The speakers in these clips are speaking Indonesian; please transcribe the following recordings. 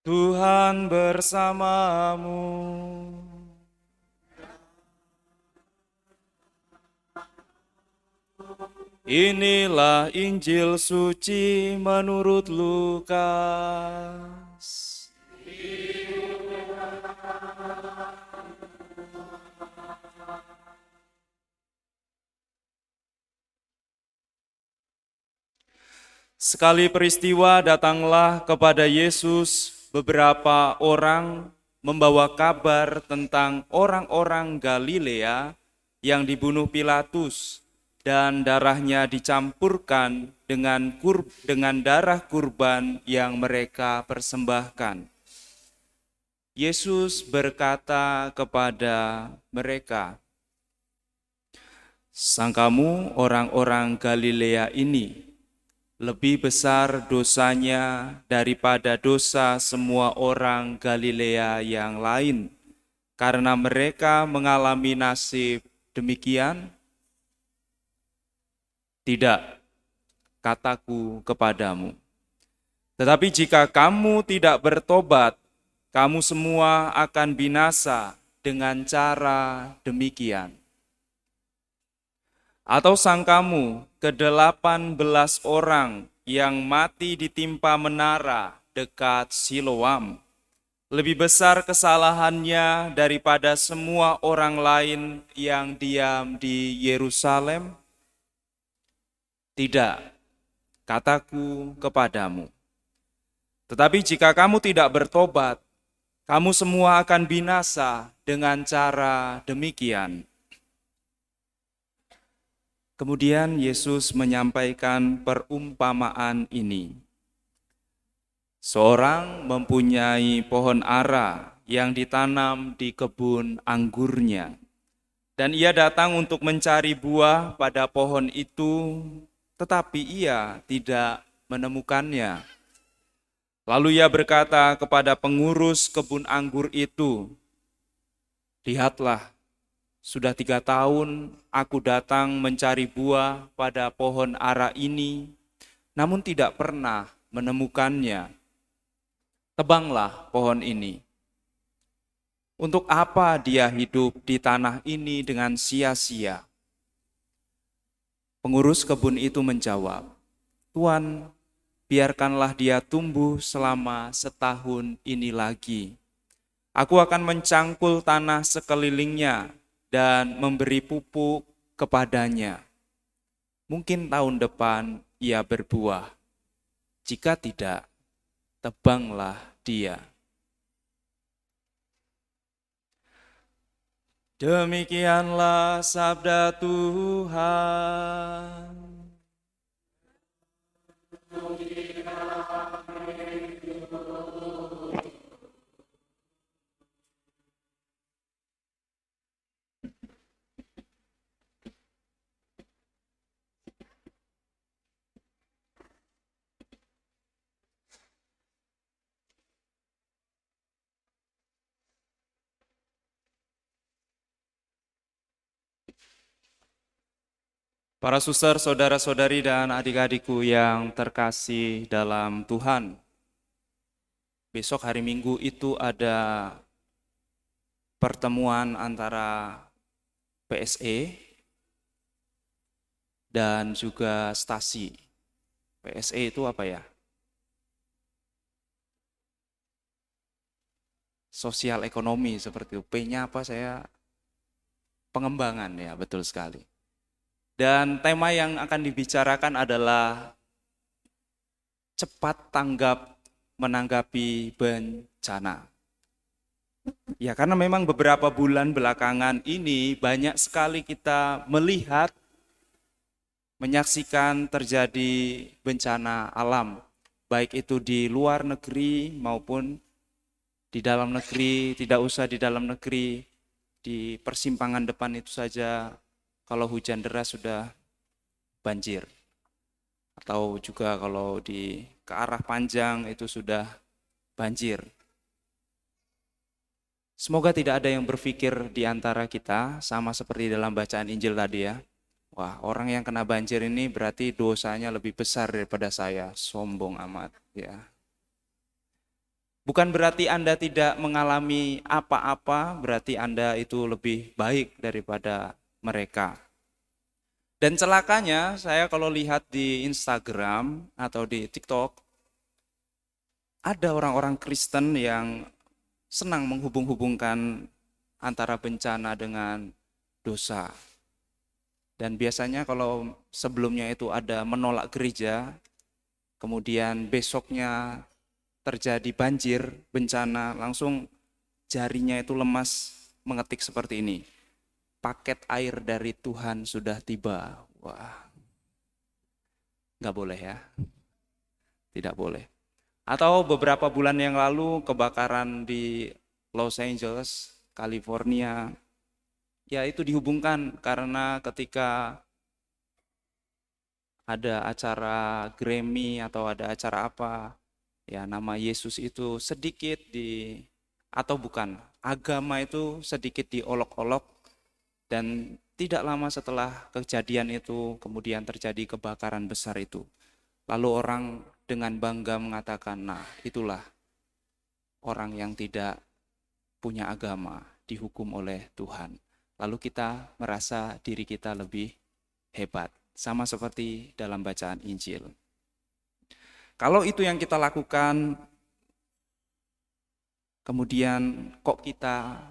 Tuhan bersamamu. Inilah Injil suci menurut Lukas. Sekali peristiwa datanglah kepada Yesus beberapa orang membawa kabar tentang orang-orang Galilea yang dibunuh Pilatus dan darahnya dicampurkan dengan darah kurban yang mereka persembahkan. Yesus berkata kepada mereka, "Sangkamu orang-orang Galilea ini lebih besar dosanya daripada dosa semua orang Galilea yang lain, karena mereka mengalami nasib demikian? Tidak, kataku kepadamu. Tetapi jika kamu tidak bertobat, kamu semua akan binasa dengan cara demikian. Atau sangkamu ke-18 orang yang mati ditimpa menara dekat Siloam lebih besar kesalahannya daripada semua orang lain yang diam di Yerusalem? Tidak, kataku kepadamu. Tetapi jika kamu tidak bertobat, kamu semua akan binasa dengan cara demikian. Kemudian Yesus menyampaikan perumpamaan ini. Seorang mempunyai pohon ara yang ditanam di kebun anggurnya. Dan ia datang untuk mencari buah pada pohon itu, tetapi ia tidak menemukannya. Lalu ia berkata kepada pengurus kebun anggur itu, "Lihatlah, sudah 3 tahun aku datang mencari buah pada pohon ara ini, namun tidak pernah menemukannya. Tebanglah pohon ini. Untuk apa dia hidup di tanah ini dengan sia-sia?" Pengurus kebun itu menjawab, "Tuan, biarkanlah dia tumbuh selama 1 tahun ini lagi. Aku akan mencangkul tanah sekelilingnya dan memberi pupuk kepadanya. Mungkin tahun depan ia berbuah. Jika tidak, tebanglah dia." Demikianlah sabda Tuhan. Para suster, saudara-saudari, dan adik-adikku yang terkasih dalam Tuhan, besok hari Minggu itu ada pertemuan antara PSE dan juga stasi. PSE itu apa ya? Sosial ekonomi seperti itu. P-nya apa saya? Pengembangan, ya, betul sekali. Dan tema yang akan dibicarakan adalah cepat tanggap menanggapi bencana. Ya, karena memang beberapa bulan belakangan ini banyak sekali kita melihat, menyaksikan terjadi bencana alam, baik itu di luar negeri maupun di dalam negeri. Tidak usah di dalam negeri, di persimpangan depan itu saja kalau hujan deras sudah banjir. Atau juga kalau ke arah Panjang itu sudah banjir. Semoga tidak ada yang berpikir di antara kita sama seperti dalam bacaan Injil tadi, ya. Wah, orang yang kena banjir ini berarti dosanya lebih besar daripada saya. Sombong amat, ya. Bukan berarti Anda tidak mengalami apa-apa, berarti Anda itu lebih baik daripada mereka. Dan celakanya, saya kalau lihat di Instagram atau di TikTok, ada orang-orang Kristen yang senang menghubung-hubungkan antara bencana dengan dosa. Dan biasanya kalau sebelumnya itu ada menolak gereja, kemudian besoknya terjadi banjir, bencana, langsung jarinya itu lemas mengetik seperti ini. Paket air dari Tuhan sudah tiba. Wah, nggak boleh ya, tidak boleh. Atau beberapa bulan yang lalu kebakaran di Los Angeles, California, ya itu dihubungkan karena ketika ada acara Grammy atau ada acara apa, ya nama Yesus itu sedikit atau bukan, agama itu sedikit diolok-olok, dan tidak lama setelah kejadian itu kemudian terjadi kebakaran besar itu. Lalu orang dengan bangga mengatakan, nah itulah orang yang tidak punya agama dihukum oleh Tuhan. Lalu kita merasa diri kita lebih hebat. Sama seperti dalam bacaan Injil. Kalau itu yang kita lakukan, kemudian kok kita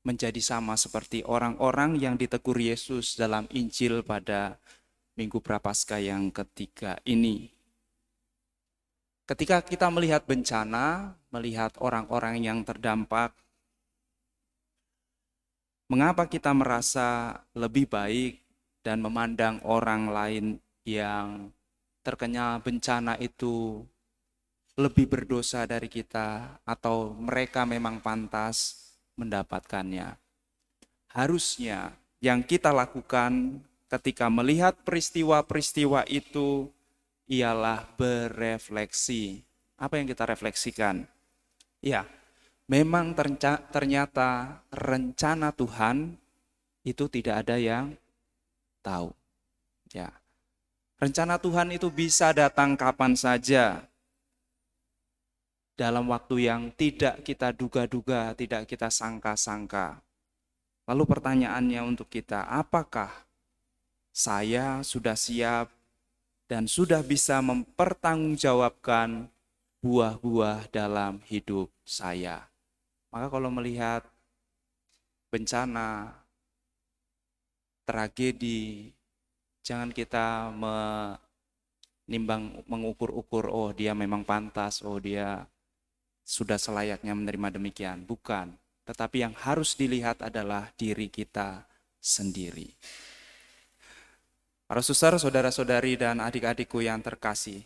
menjadi sama seperti orang-orang yang ditegur Yesus dalam Injil pada Minggu Prapaskah yang ketiga ini. Ketika kita melihat bencana, melihat orang-orang yang terdampak, mengapa kita merasa lebih baik dan memandang orang lain yang terkena bencana itu lebih berdosa dari kita, atau mereka memang pantas mendapatkannya? Harusnya yang kita lakukan ketika melihat peristiwa-peristiwa itu ialah berefleksi. Apa yang kita refleksikan? Ya, memang ternyata rencana Tuhan itu tidak ada yang tahu. Ya, rencana Tuhan itu bisa datang kapan saja, dalam waktu yang tidak kita duga-duga, tidak kita sangka-sangka. Lalu pertanyaannya untuk kita, apakah saya sudah siap dan sudah bisa mempertanggungjawabkan buah-buah dalam hidup saya? Maka kalau melihat bencana, tragedi, jangan kita mengukur-ukur, oh dia memang pantas, oh dia sudah selayaknya menerima demikian. Bukan, tetapi yang harus dilihat adalah diri kita sendiri. Para suster, saudara-saudari, dan adik-adikku yang terkasih,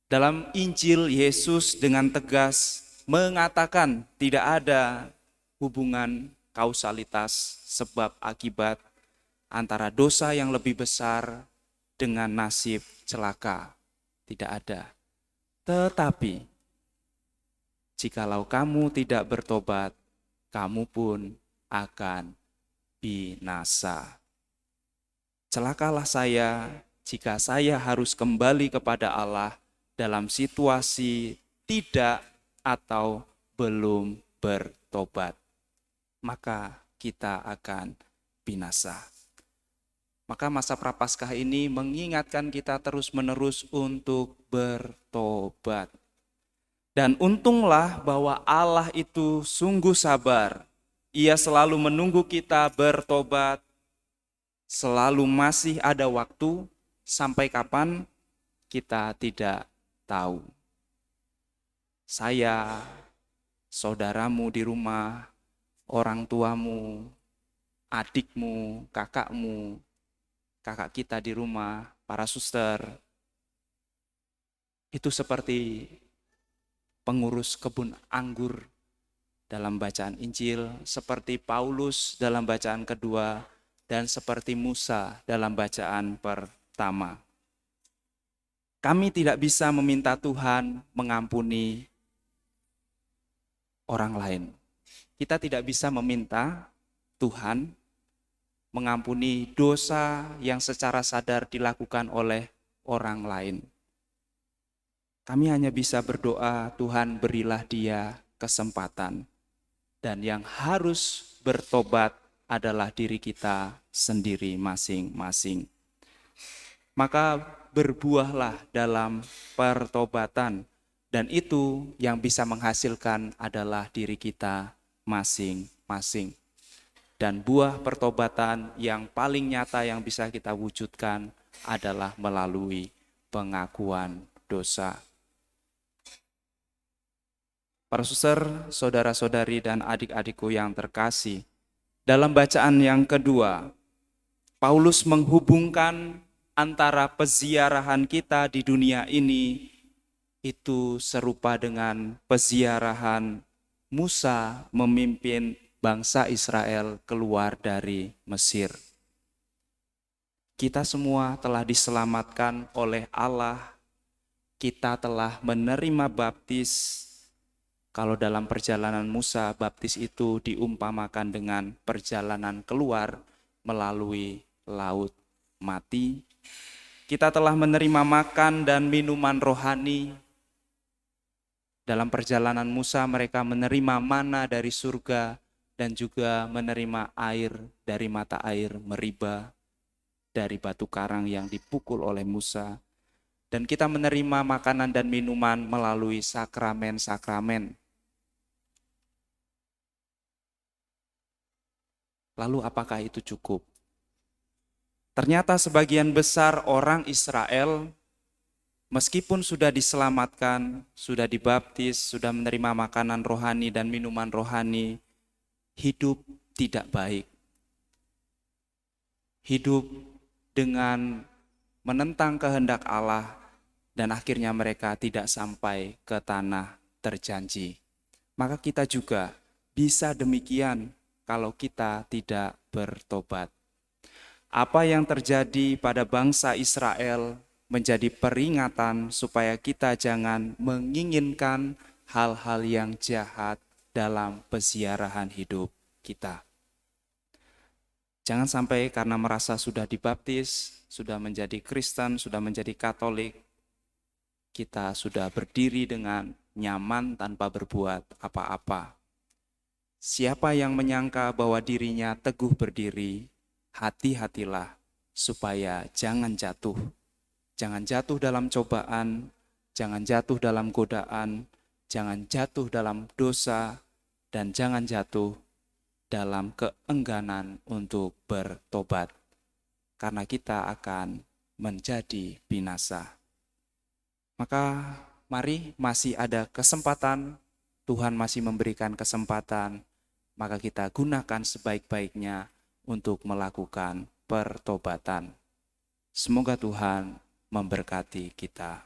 dalam Injil Yesus dengan tegas mengatakan tidak ada hubungan kausalitas sebab akibat antara dosa yang lebih besar dengan nasib celaka. Tidak ada. Tetapi jikalau kamu tidak bertobat, kamu pun akan binasa. Celakalah saya jika saya harus kembali kepada Allah dalam situasi tidak atau belum bertobat. Maka kita akan binasa. Maka masa Prapaskah ini mengingatkan kita terus-menerus untuk bertobat. Dan untunglah bahwa Allah itu sungguh sabar. Ia selalu menunggu kita bertobat. Selalu masih ada waktu, sampai kapan kita tidak tahu. Saya, saudaramu di rumah, orang tuamu, adikmu, kakakmu, kakak kita di rumah, para suster, itu seperti pengurus kebun anggur dalam bacaan Injil, seperti Paulus dalam bacaan kedua, dan seperti Musa dalam bacaan pertama. Kami tidak bisa meminta Tuhan mengampuni orang lain. Kita tidak bisa meminta Tuhan mengampuni dosa yang secara sadar dilakukan oleh orang lain. Kami hanya bisa berdoa, Tuhan berilah dia kesempatan. Dan yang harus bertobat adalah diri kita sendiri masing-masing. Maka berbuahlah dalam pertobatan. Dan itu yang bisa menghasilkan adalah diri kita masing-masing. Dan buah pertobatan yang paling nyata yang bisa kita wujudkan adalah melalui pengakuan dosa. Para suster, saudara-saudari, dan adik-adikku yang terkasih, dalam bacaan yang kedua, Paulus menghubungkan antara peziarahan kita di dunia ini itu serupa dengan peziarahan Musa memimpin bangsa Israel keluar dari Mesir. Kita semua telah diselamatkan oleh Allah, kita telah menerima baptis. Kalau dalam perjalanan Musa, baptis itu diumpamakan dengan perjalanan keluar melalui laut mati. Kita telah menerima makan dan minuman rohani. Dalam perjalanan Musa, mereka menerima mana dari surga dan juga menerima air dari mata air Meriba, dari batu karang yang dipukul oleh Musa. Dan kita menerima makanan dan minuman melalui sakramen-sakramen. Lalu apakah itu cukup? Ternyata sebagian besar orang Israel meskipun sudah diselamatkan, sudah dibaptis, sudah menerima makanan rohani dan minuman rohani, hidup tidak baik. Hidup dengan menentang kehendak Allah dan akhirnya mereka tidak sampai ke tanah terjanji. Maka kita juga bisa demikian kalau kita tidak bertobat. Apa yang terjadi pada bangsa Israel menjadi peringatan supaya kita jangan menginginkan hal-hal yang jahat dalam peziarahan hidup kita. Jangan sampai karena merasa sudah dibaptis, sudah menjadi Kristen, sudah menjadi Katolik, kita sudah berdiri dengan nyaman tanpa berbuat apa-apa. Siapa yang menyangka bahwa dirinya teguh berdiri, hati-hatilah supaya jangan jatuh. Jangan jatuh dalam cobaan, jangan jatuh dalam godaan, jangan jatuh dalam dosa, dan jangan jatuh dalam keengganan untuk bertobat. Karena kita akan menjadi binasa. Maka mari masih ada kesempatan, Tuhan masih memberikan kesempatan, maka kita gunakan sebaik-baiknya untuk melakukan pertobatan. Semoga Tuhan memberkati kita.